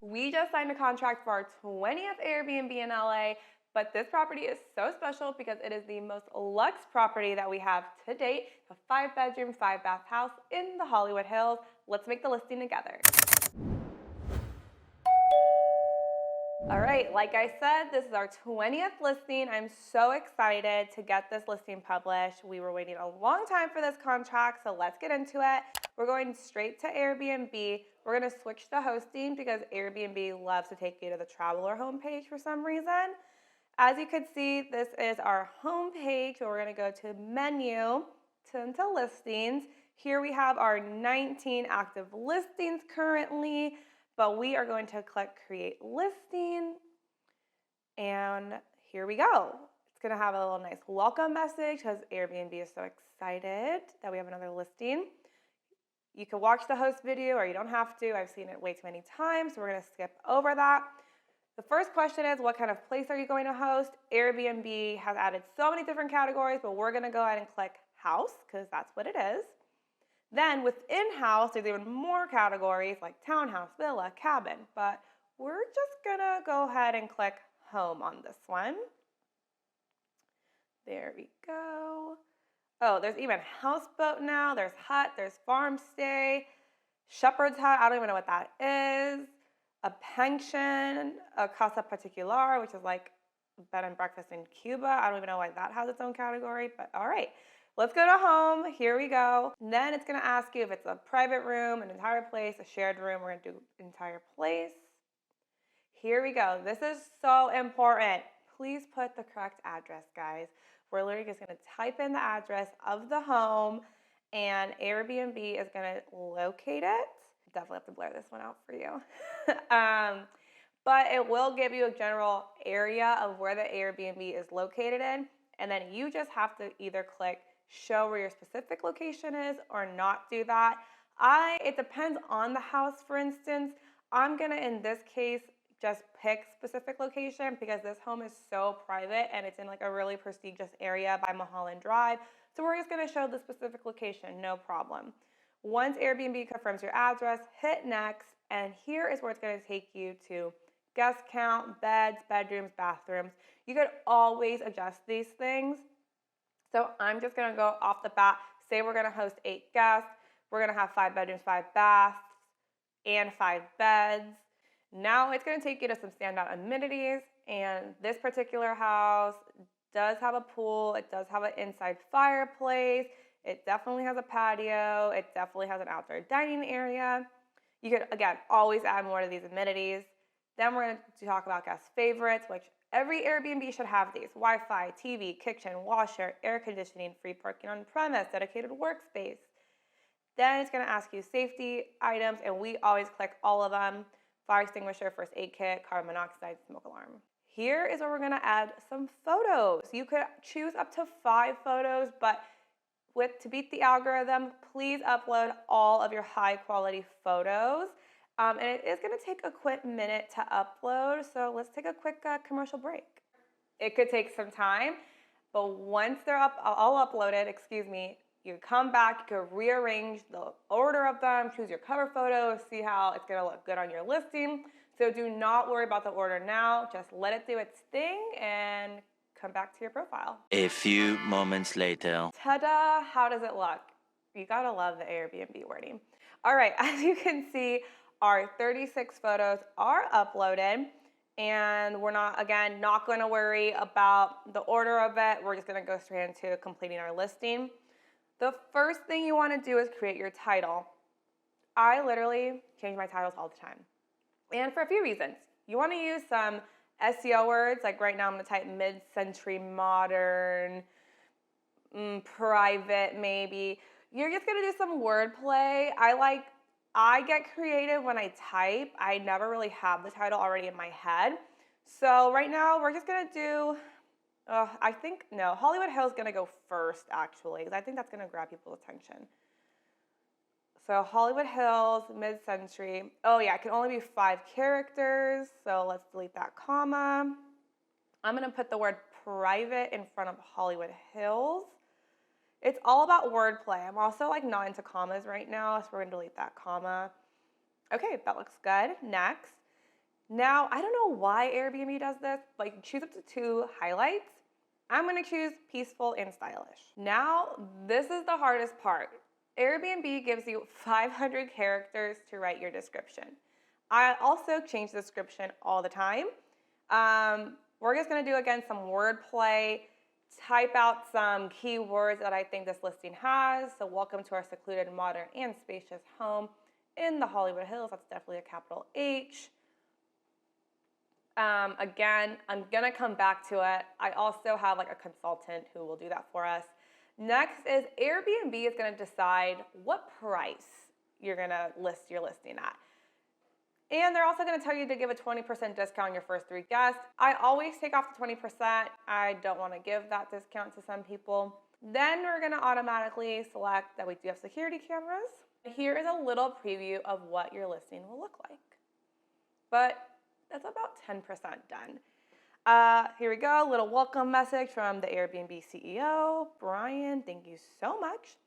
We just signed a contract for our 20th Airbnb in LA, but this property is so special because it is the most luxe property that we have to date, a 5-bedroom, 5-bath house in the Hollywood Hills. Let's make the listing together. All right, like I said, this is our 20th listing. I'm so excited to get this listing published. We were waiting a long time for this contract, so let's get into it. We're going straight to Airbnb. We're gonna switch to hosting because Airbnb loves to take you to the traveler homepage for some reason. As you can see, this is our homepage, so we're gonna go to menu, to listings. Here we have our 19 active listings currently, but we are going to click create listing, and here we go. It's gonna have a little nice welcome message because Airbnb is so excited that we have another listing. You can watch the host video or you don't have to. I've seen it way too many times, so we're gonna skip over that. The first question is, what kind of place are you going to host? Airbnb has added so many different categories, but we're gonna go ahead and click house because that's what it is. Then within house, there's even more categories like townhouse, villa, cabin, but we're just gonna go ahead and click home on this one. There we go. Oh, there's even houseboat now, there's hut, there's farm stay, shepherd's hut, I don't even know what that is, a pension, a casa particular, which is like bed and breakfast in Cuba. I don't even know why that has its own category, but all right. Let's go to home. Here we go. And then it's going to ask you if it's a private room, an entire place, a shared room. We're going to do entire place. Here we go. This is so important. Please put the correct address, guys. We're literally just going to type in the address of the home, and Airbnb is going to locate it. Definitely have to blur this one out for you. But it will give you a general area of where the Airbnb is located in, and then you just have to either click show where your specific location is or not do that. It depends on the house, for instance. I'm gonna, in this case, just pick specific location because this home is so private and it's in like a really prestigious area by Mulholland Drive. So we're just gonna show the specific location, no problem. Once Airbnb confirms your address, hit next, and here is where it's gonna take you to guest count, beds, bedrooms, bathrooms. You could always adjust these things. So I'm just gonna go off the bat, say we're gonna host 8 guests, we're gonna have 5 bedrooms, 5 baths, and 5 beds. Now it's gonna take you to some standout amenities, and this particular house does have a pool, it does have an inside fireplace, it definitely has a patio, it definitely has an outdoor dining area. You could, again, always add more to these amenities. Then we're gonna talk about guest favorites, which every Airbnb should have these: Wi-Fi, TV, kitchen, washer, air conditioning, free parking on premise, dedicated workspace. Then it's going to ask you safety items, and we always click all of them: fire extinguisher, first aid kit, carbon monoxide, smoke alarm. Here is where we're going to add some photos. You could choose up to 5 photos, but to beat the algorithm, please upload all of your high quality photos. And it is going to take a quick minute to upload, so let's take a quick commercial break. It could take some time, but once they're all uploaded, you come back, you can rearrange the order of them, choose your cover photo, see how it's going to look good on your listing. So do not worry about the order now. Just let it do its thing and come back to your profile. A few moments later. Ta-da! How does it look? You gotta love the Airbnb wording. All right, as you can see, our 36 photos are uploaded, and we're not going to worry about the order of it. We're just going to go straight into completing our listing. The first thing you want to do is create your title. I literally change my titles all the time, and for a few reasons. You want to use some SEO words, like right now I'm going to type mid-century modern, private maybe. You're just going to do some wordplay. I get creative when I type. I never really have the title already in my head. So right now we're just gonna do, Hollywood Hills is gonna go first actually, because I think that's gonna grab people's attention. So Hollywood Hills, mid-century. Oh yeah, it can only be 5 characters. So let's delete that comma. I'm gonna put the word private in front of Hollywood Hills. It's all about wordplay. I'm also not into commas right now, so we're gonna delete that comma. Okay, that looks good. Next, Now, I don't know why Airbnb does this, but you can choose up to 2 highlights. I'm gonna choose peaceful and stylish. Now, this is the hardest part. Airbnb gives you 500 characters to write your description. I also change the description all the time. We're just gonna do, again, some wordplay, type out some keywords that I think this listing has. So welcome to our secluded, modern, and spacious home in the Hollywood Hills. That's definitely a capital H. Again, I'm gonna come back to it. I also have like a consultant who will do that for us. Next is Airbnb is gonna decide what price you're gonna list your listing at. And they're also gonna tell you to give a 20% discount on your first 3 guests. I always take off the 20%. I don't wanna give that discount to some people. Then we're gonna automatically select that we do have security cameras. Here is a little preview of what your listing will look like. But that's about 10% done. Here we go, a little welcome message from the Airbnb CEO, Brian. Thank you so much.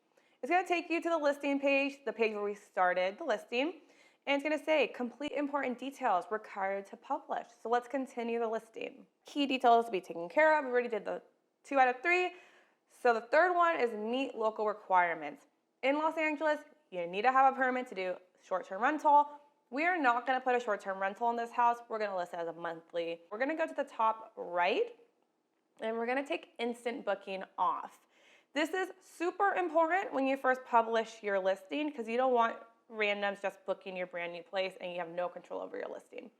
It's gonna take you to the listing page, the page where we started the listing. And it's gonna say, complete important details required to publish. So let's continue the listing. Key details to be taken care of. We already did the 2 out of 3. So the third one is meet local requirements. In Los Angeles, you need to have a permit to do short-term rental. We are not gonna put a short-term rental in this house. We're gonna list it as a monthly. We're gonna go to the top right, and we're gonna take instant booking off. This is super important when you first publish your listing because you don't want randoms just booking your brand new place and you have no control over your listing.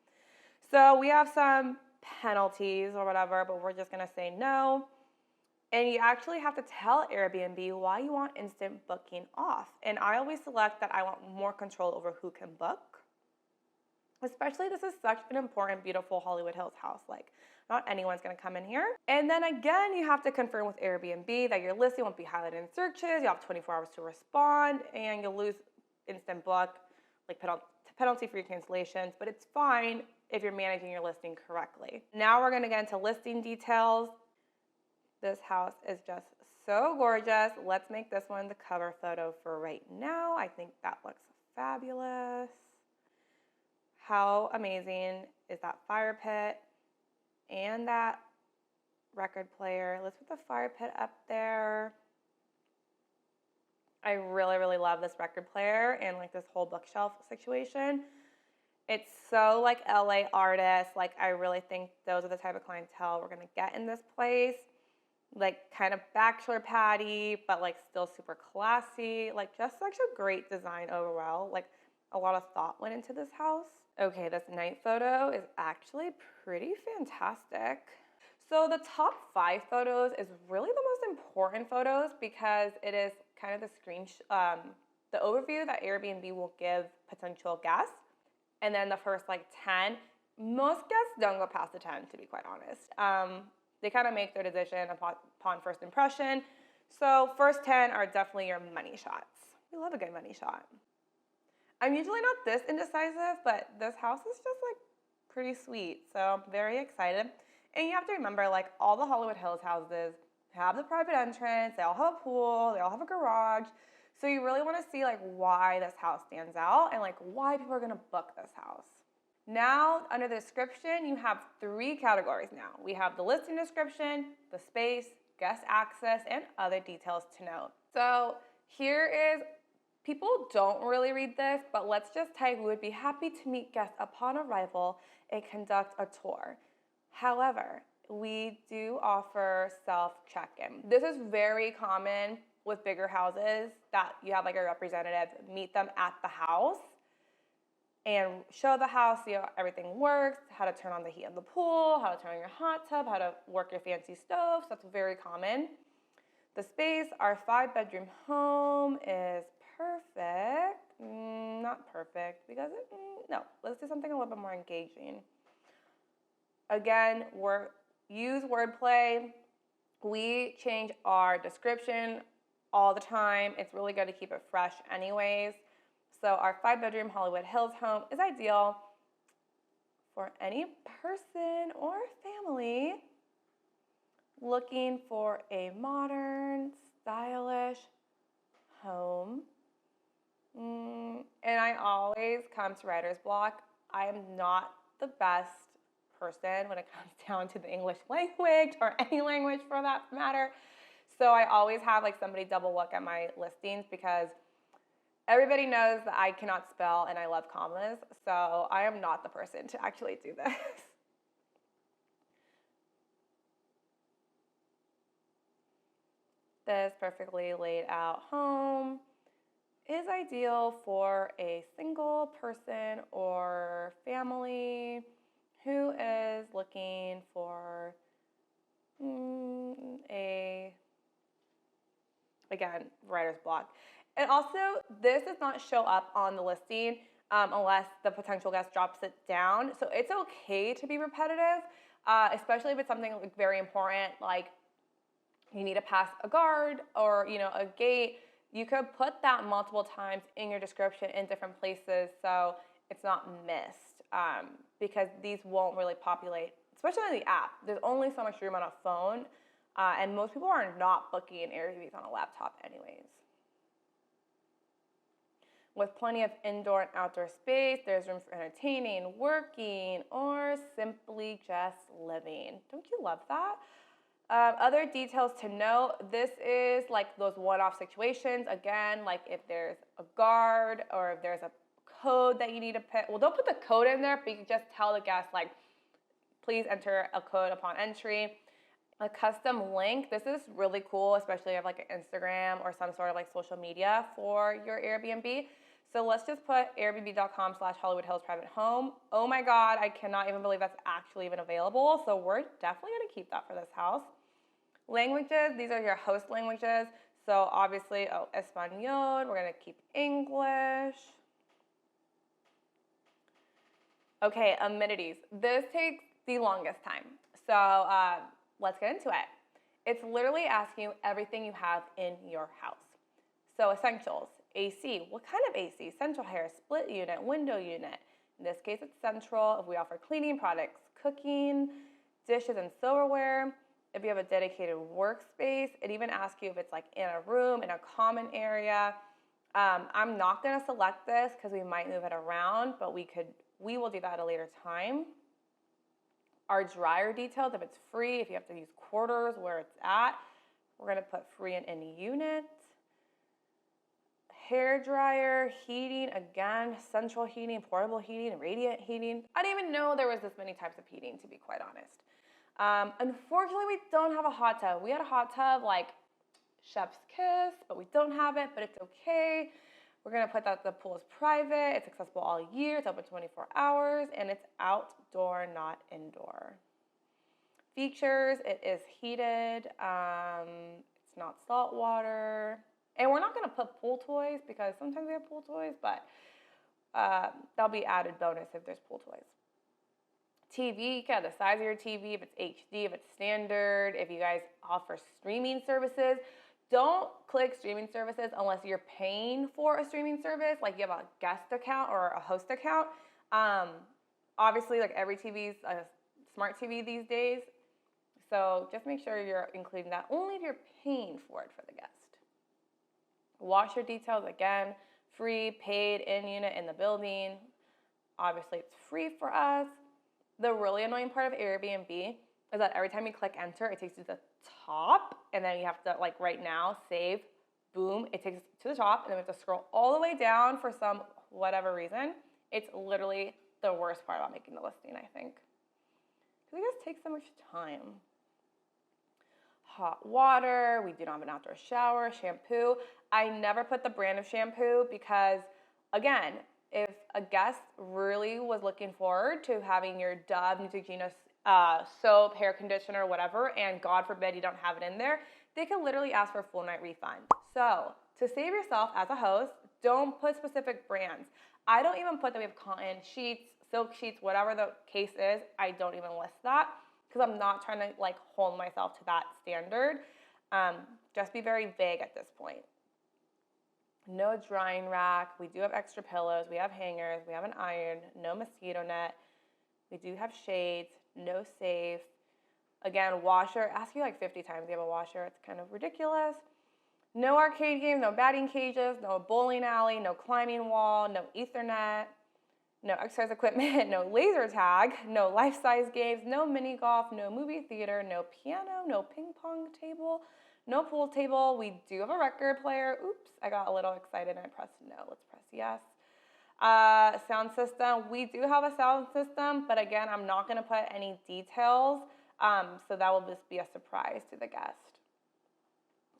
So we have some penalties or whatever, but we're just gonna say no. And you actually have to tell Airbnb why you want instant booking off. And I always select that I want more control over who can book. Especially this is such an important, beautiful Hollywood Hills house. Like, not anyone's gonna come in here. And then again, you have to confirm with Airbnb that your listing won't be highlighted in searches. You have 24 hours to respond, and you'll lose instant book, like penalty-free cancellations, but it's fine if you're managing your listing correctly. Now we're gonna get into listing details. This house is just so gorgeous. Let's make this one the cover photo for right now. I think that looks fabulous. How amazing is that fire pit and that record player? Let's put the fire pit up there. I really, really love this record player and like this whole bookshelf situation. It's so like LA artists. Like I really think those are the type of clientele we're gonna get in this place. Like kind of bachelor patty, but like still super classy. Like just such a great design overall. Like a lot of thought went into this house. Okay, this night photo is actually pretty fantastic. So the top 5 photos is really the most important photos because it is kind of the overview that Airbnb will give potential guests. And then the first like 10, most guests don't go past the 10 to be quite honest. They kind of make their decision upon first impression. So first 10 are definitely your money shots. We love a good money shot. I'm usually not this indecisive, but this house is just like pretty sweet. So I'm very excited. And you have to remember, like all the Hollywood Hills houses have the private entrance, they all have a pool, they all have a garage. So you really want to see like why this house stands out and like why people are going to book this house. Now, under the description, you have 3 categories now. We have the listing description, the space, guest access, and other details to note. So here is, people don't really read this, but let's just type, we would be happy to meet guests upon arrival and conduct a tour. However, we do offer self-check-in. This is very common with bigger houses that you have like a representative meet them at the house and show the house, see how everything works, how to turn on the heat of the pool, how to turn on your hot tub, how to work your fancy stove. So that's very common. The space, our 5-bedroom home is perfect. Not perfect because no, let's do something a little bit more engaging. Again, use wordplay. We change our description all the time. It's really good to keep it fresh anyways. So our 5-bedroom Hollywood Hills home is ideal for any person or family looking for a modern, stylish home. And I always come to writer's block. I am not the best person when it comes down to the English language or any language for that matter. So I always have like somebody double look at my listings because everybody knows that I cannot spell and I love commas. So I am not the person to actually do this. This perfectly laid out home is ideal for a single person or family who is looking for again, writer's block. And also, this does not show up on the listing unless the potential guest drops it down. So it's okay to be repetitive, especially if it's something like very important, like you need to pass a guard or a gate. You could put that multiple times in your description in different places so it's not missed, because these won't really populate, especially on the app. There's only so much room on a phone, and most people are not booking Airbnbs on a laptop anyways. With plenty of indoor and outdoor space, there's room for entertaining, working, or simply just living. Don't you love that? Other details to note, this is like those one-off situations. Again, like if there's a guard or if there's a code that you need to put, well, don't put the code in there, but you can just tell the guest, like, please enter a code upon entry. A custom link, this is really cool, especially if you have like an Instagram or some sort of like social media for your Airbnb. So let's just put airbnb.com/Hollywood Hills private home. Oh my God, I cannot even believe that's actually even available. So we're definitely gonna keep that for this house. Languages, these are your host languages. So obviously, Espanol, we're gonna keep English. Okay, amenities. This takes the longest time. So let's get into it. It's literally asking you everything you have in your house. So essentials, AC, what kind of AC? Central air, split unit, window unit. In this case, it's central. If we offer cleaning products, cooking, dishes and silverware. If you have a dedicated workspace, it even asks you if it's like in a room, in a common area. I'm not gonna select this because we might move it around, but we will do that at a later time. Our dryer details, if it's free, if you have to use quarters, where it's at, we're gonna put free in any unit. Hair dryer, heating, again, central heating, portable heating, radiant heating. I didn't even know there was this many types of heating, to be quite honest. Unfortunately, we don't have a hot tub. We had a hot tub like chef's kiss, but we don't have it, but it's okay. We're gonna put that the pool is private, it's accessible all year, it's open 24 hours, and it's outdoor, not indoor. Features, it is heated, it's not salt water, and we're not gonna put pool toys because sometimes we have pool toys, but that'll be added bonus if there's pool toys. TV, yeah, the size of your TV, if it's HD, if it's standard, if you guys offer streaming services. Don't click streaming services unless you're paying for a streaming service, like you have a guest account or a host account. Obviously, like every TV is a smart TV these days, so just make sure you're including that only if you're paying for it for the guest. Washer details, again, free, paid, in unit, in the building. Obviously, it's free for us. The really annoying part of Airbnb is that every time you click enter, it takes you to the top, and then you have to, like right now, save, boom, it takes us to the top, and then we have to scroll all the way down for some whatever reason. It's literally the worst part about making the listing, I think. Because it just takes so much time. Hot water, we do not have an outdoor shower, shampoo. I never put the brand of shampoo because, again, if a guest really was looking forward to having your Dove Neutrogena soap, hair conditioner, whatever, and God forbid you don't have it in there, they can literally ask for a full night refund. So to save yourself as a host, don't put specific brands. I don't even put that we have cotton sheets, silk sheets, whatever the case is. I don't even list that because I'm not trying to like hold myself to that standard. Just be very vague at this point. No drying rack. We do have extra pillows. We have hangers. We have an iron. No mosquito net. We do have shades. No safe. Again, washer. Ask you like 50 times if you have a washer. It's kind of ridiculous. No arcade games. No batting cages. No bowling alley. No climbing wall. No Ethernet. no exercise equipment, no laser tag, no life-size games, no mini golf, no movie theater, no piano, no ping pong table, no pool table. We do have a record player. Oops, I got a little excited and I pressed no. Let's press yes. Sound system. We do have a sound system, but again, I'm not going to put any details, so that will just be a surprise to the guest.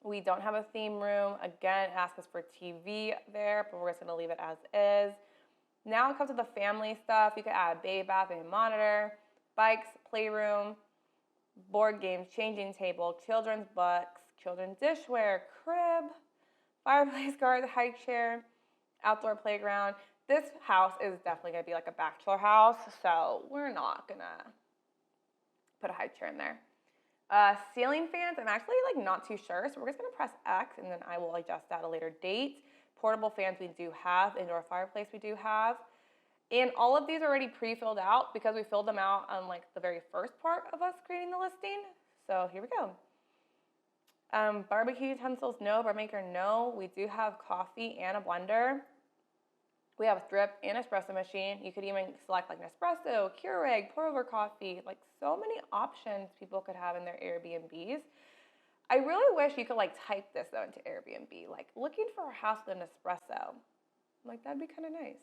We don't have a theme room. Again, ask us for TV there, but we're just going to leave it as is. Now it comes to the family stuff. You could add a baby bath and monitor, bikes, playroom, board games, changing table, children's books, children's dishware, crib, fireplace guard, high chair, outdoor playground. This house is definitely going to be like a bachelor house, so we're not going to put a high chair in there. Ceiling fans, I'm actually like not too sure, so we're just going to press X and then I will adjust at a later date. Portable fans we do have, indoor fireplace we do have. And all of these are already pre-filled out because we filled them out on like the very first part of us creating the listing. So here we go. Barbecue utensils, no. Bar maker, no. We do have coffee and a blender. We have a drip and espresso machine. You could even select like Nespresso, Keurig, pour over coffee, like so many options people could have in their Airbnbs. I really wish you could like type this though into Airbnb, like looking for a house with an espresso. Like that'd be kind of nice.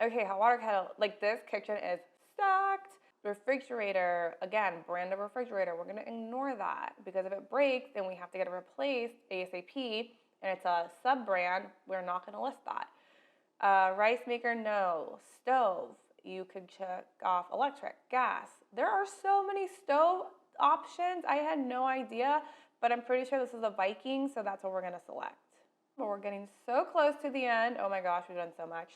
Okay, hot water kettle. Like this kitchen is stacked. Refrigerator, again, brand of refrigerator. We're gonna ignore that because if it breaks, then we have to get it replaced ASAP, and it's a sub brand. We're not gonna list that. Rice maker, no. Stove, you could check off electric, gas. There are so many stove options. I had no idea, but I'm pretty sure this is a Viking, so that's what we're gonna select. But we're getting so close to the end. Oh my gosh, we've done so much.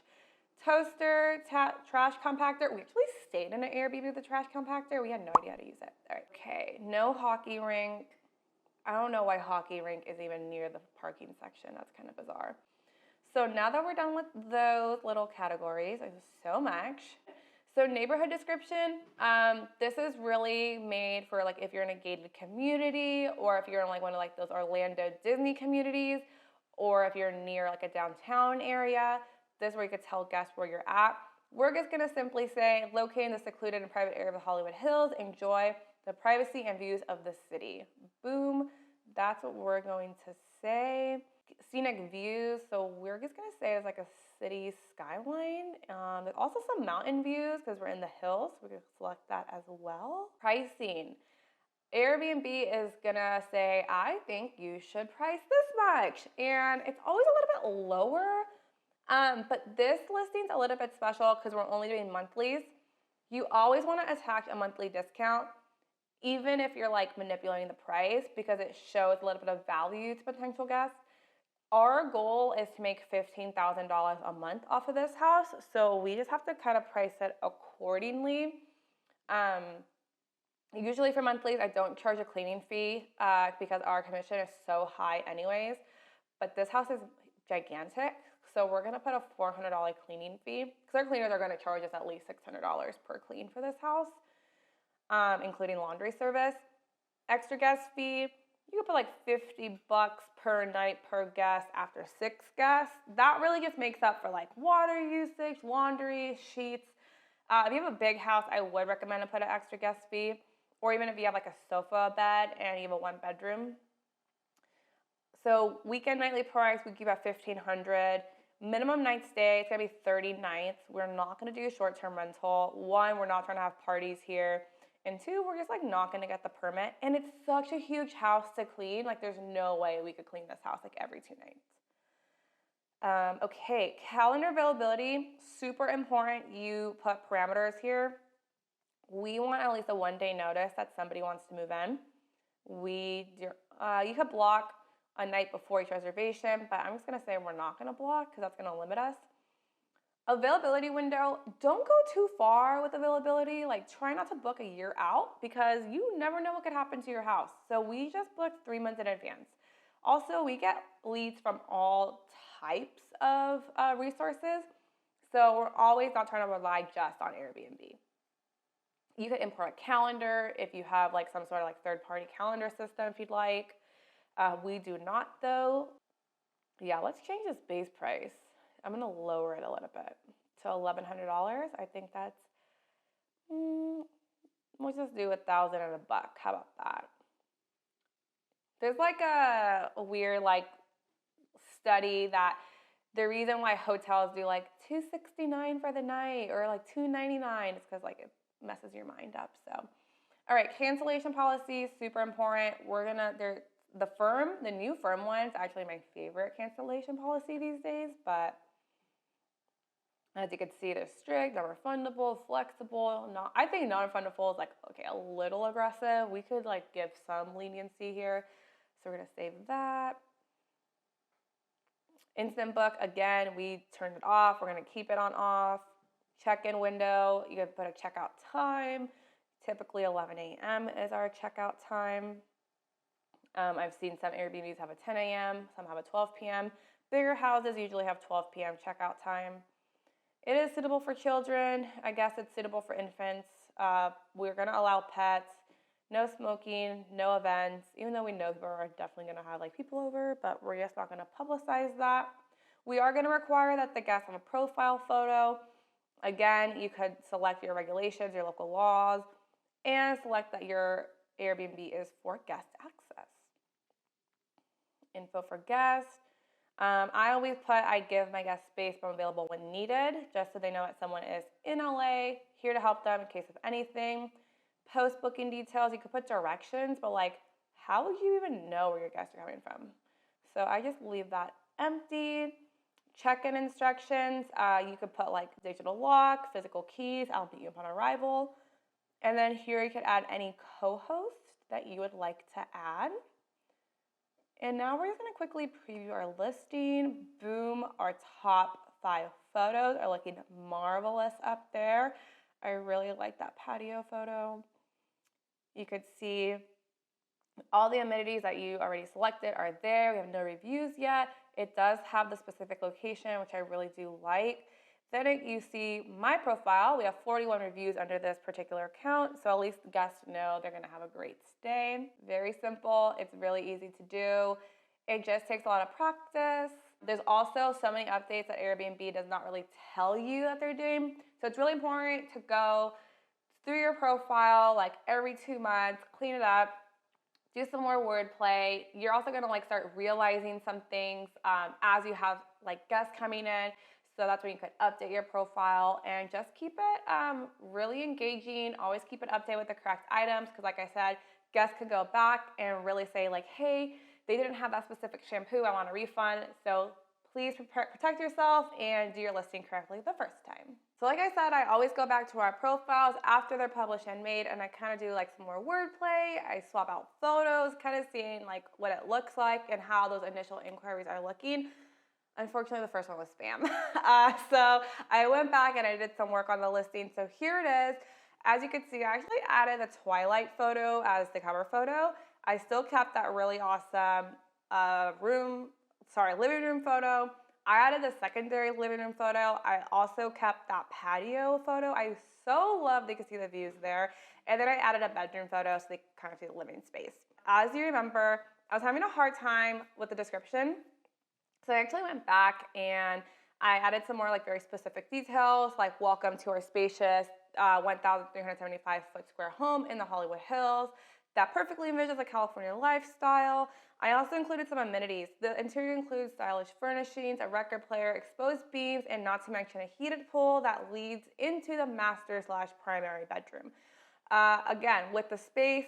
Toaster, trash compactor. We actually stayed in an Airbnb with a trash compactor. We had no idea how to use it. All right, okay, no hockey rink. I don't know why hockey rink is even near the parking section. That's kind of bizarre. So now that we're done with those little categories, there's so much. So neighborhood description, this is really made for like if you're in a gated community or if you're in like one of like those Orlando Disney communities or if you're near like a downtown area. This is where you could tell guests where you're at. We're just gonna simply say, located in the secluded and private area of the Hollywood Hills, enjoy the privacy and views of the city. Boom, that's what we're going to say. Scenic views, so we're just gonna say it's like a city skyline. There's also some mountain views because we're in the hills. We're gonna select that as well. Pricing. Airbnb is gonna say, I think you should price this much. And it's always a little bit lower. But this listing's a little bit special because we're only doing monthlies. You always want to attach a monthly discount, even if you're like manipulating the price, because it shows a little bit of value to potential guests. Our goal is to make $15,000 a month off of this house, so we just have to kind of price it accordingly. Usually for monthlies, I don't charge a cleaning fee because our commission is so high anyways, but this house is gigantic. So we're gonna put a $400 cleaning fee because our cleaners are gonna charge us at least $600 per clean for this house, including laundry service. Extra guest fee, you could put like $50 per night per guest after 6 guests. That really just makes up for like water usage, laundry, sheets. If you have a big house, I would recommend to put an extra guest fee, or even if you have like a sofa bed and you have a 1-bedroom. So weekend nightly price, we keep at $1,500. Minimum night stay, it's gonna be 30 nights. We're not gonna do short-term rental. 1, we're not trying to have parties here. And 2, we're just like not gonna get the permit. And it's such a huge house to clean. Like there's no way we could clean this house like every 2 nights. Okay, calendar availability, super important. You put parameters here. We want at least a 1-day notice that somebody wants to move in. You could block a night before each reservation, but I'm just gonna say we're not gonna block because that's gonna limit us. Availability window, don't go too far with availability. Like try not to book a year out because you never know what could happen to your house. So we just booked 3 months in advance. Also, we get leads from all types of resources. So we're always not trying to rely just on Airbnb. You could import a calendar if you have like some sort of like third-party calendar system if you'd like. We do not though. Yeah, let's change this base price. I'm gonna lower it a little bit to $1,100. I think that's, we'll just do $1,000 and $1. How about that? There's like a weird like study that the reason why hotels do like $269 for the night or like $299 is because like it messes your mind up. So, all right, cancellation policy, super important. The new firm one's actually my favorite cancellation policy these days, but as you can see, they're strict, non-refundable, flexible. I think non-refundable is like, okay, a little aggressive. We could like give some leniency here. So we're gonna save that. Instant book, again, we turned it off. We're gonna keep it on off. Check-in window, you can put a checkout time. Typically 11 a.m. is our checkout time. I've seen some Airbnbs have a 10 a.m., some have a 12 p.m. Bigger houses usually have 12 p.m. checkout time. It is suitable for children. I guess it's suitable for infants. We're gonna allow pets. No smoking, no events, even though we know people are definitely gonna have like people over, but we're just not gonna publicize that. We are gonna require that the guests have a profile photo. Again, you could select your regulations, your local laws, and select that your Airbnb is for guest access. Info for guests. I always I give my guests space when available when needed, just so they know that someone is in LA, here to help them in case of anything. Post-booking details, you could put directions, but like, how would you even know where your guests are coming from? So I just leave that empty. Check-in instructions, you could put like digital lock, physical keys, I'll meet you upon arrival. And then here you could add any co-host that you would like to add. And now we're just gonna quickly preview our listing. Boom, our top 5 photos are looking marvelous up there. I really like that patio photo. You could see all the amenities that you already selected are there. We have no reviews yet. It does have the specific location, which I really do like. Then you see my profile. We have 41 reviews under this particular account, so at least the guests know they're gonna have a great stay. Very simple, it's really easy to do. It just takes a lot of practice. There's also so many updates that Airbnb does not really tell you that they're doing. So it's really important to go through your profile like every 2 months, clean it up, do some more wordplay. You're also gonna like start realizing some things as you have like guests coming in. So that's when you could update your profile and just keep it really engaging. Always keep it updated with the correct items, because like I said, guests could go back and really say like, hey, they didn't have that specific shampoo, I want a refund. So please protect yourself and do your listing correctly the first time. So like I said, I always go back to our profiles after they're published and made, and I kind of do like some more wordplay. I swap out photos, kind of seeing like what it looks like and how those initial inquiries are looking. Unfortunately, the first one was spam. So I went back and I did some work on the listing. So here it is. As you can see, I actually added the twilight photo as the cover photo. I still kept that really awesome living room photo. I added the secondary living room photo. I also kept that patio photo. I so love they could see the views there. And then I added a bedroom photo so they kind of see the living space. As you remember, I was having a hard time with the description. So I actually went back and I added some more like very specific details, like welcome to our spacious 1,375 foot square home in the Hollywood Hills that perfectly envisions a California lifestyle. I also included some amenities. The interior includes stylish furnishings, a record player, exposed beams, and not to mention a heated pool that leads into the master/primary bedroom. Again, with the space,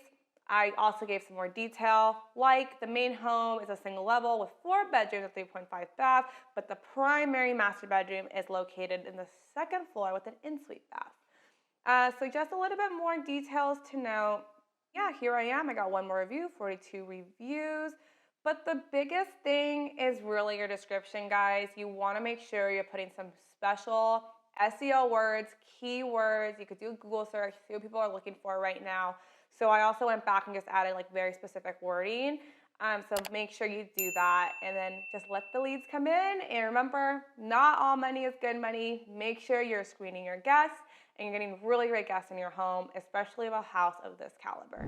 I also gave some more detail, like the main home is a single level with 4 bedrooms and 3.5 baths, but the primary master bedroom is located in the 2nd floor with an in-suite bath. So just a little bit more details to note. Yeah, here I am. I got 1 more review, 42 reviews. But the biggest thing is really your description, guys. You want to make sure you're putting some special SEO words, keywords. You could do a Google search, see what people are looking for right now. So I also went back and just added like very specific wording. So make sure you do that and then just let the leads come in. And remember, not all money is good money. Make sure you're screening your guests and you're getting really great guests in your home, especially of a house of this caliber.